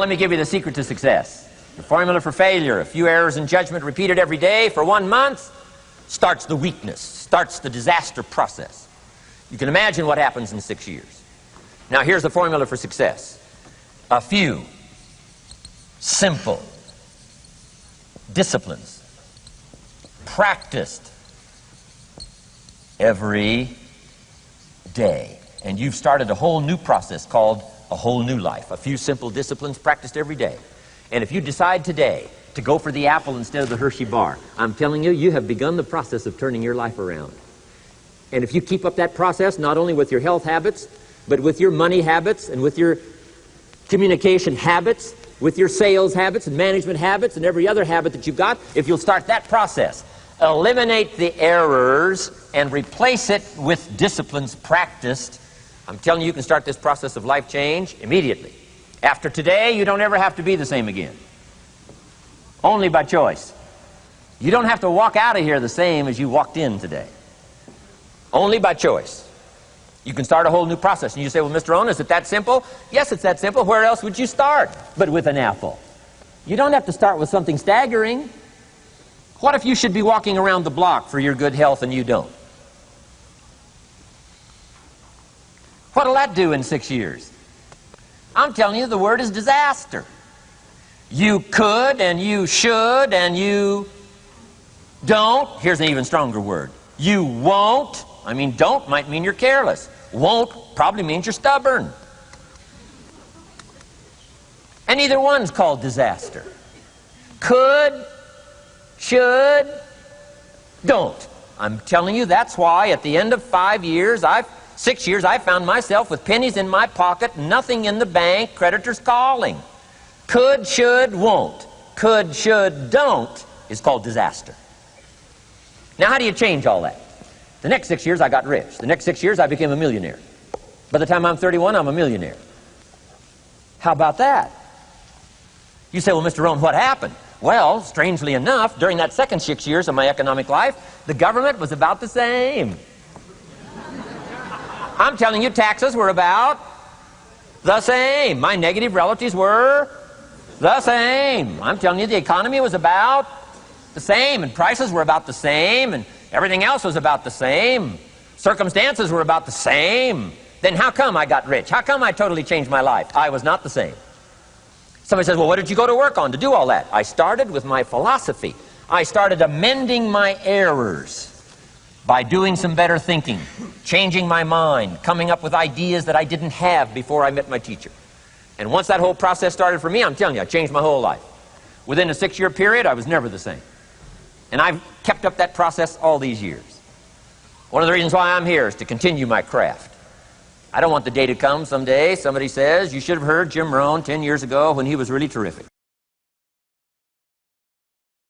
let me give you the secret to success. The formula for failure: a few errors in judgment repeated every day for 1 month starts the weakness, starts the disaster process. You can imagine what happens in 6 years. Now here's the formula for success: a few simple disciplines practiced every day. And you've started a whole new process called a whole new life. A few simple disciplines practiced every day. And if you decide today to go for the apple instead of the Hershey bar, I'm telling you, you have begun the process of turning your life around. And if you keep up that process, not only with your health habits, but with your money habits and with your communication habits, with your sales habits and management habits and every other habit that you've got, if you'll start that process, eliminate the errors and replace it with disciplines practiced, I'm telling you, you can start this process of life change immediately. After today, you don't ever have to be the same again. Only by choice. You don't have to walk out of here the same as you walked in today. Only by choice. You can start a whole new process. And you say, well, Mr. Rohn, is it that simple? Yes, it's that simple. Where else would you start but with an apple? You don't have to start with something staggering. What if you should be walking around the block for your good health and you don't? What'll that do in 6 years? I'm telling you, the word is disaster. You could and you should and you don't. Here's an even stronger word. You won't. I mean, don't might mean you're careless. Won't probably means you're stubborn. And either one's called disaster. Could, should, don't. I'm telling you, that's why at the end of 6 years, I found myself with pennies in my pocket, nothing in the bank, creditors calling. Could, should, won't. Could, should, don't is called disaster. Now, how do you change all that? The next 6 years, I got rich. The next 6 years, I became a millionaire. By the time I'm 31, I'm a millionaire. How about that? You say, well, Mr. Rohn, what happened? Well, strangely enough, during that second 6 years of my economic life, the government was about the same. I'm telling you, taxes were about the same. My negative relatives were the same. I'm telling you, the economy was about the same, and prices were about the same, and everything else was about the same. Circumstances were about the same. Then how come I got rich? How come I totally changed my life? I was not the same. Somebody says, well, what did you go to work on to do all that? I started with my philosophy. I started amending my errors by doing some better thinking, changing my mind, coming up with ideas that I didn't have before I met my teacher. And once that whole process started for me, I'm telling you, I changed my whole life. Within a 6-year period, I was never the same. And I've kept up that process all these years. One of the reasons why I'm here is to continue my craft. I don't want the day to come someday somebody says, you should have heard Jim Rohn 10 years ago when he was really terrific.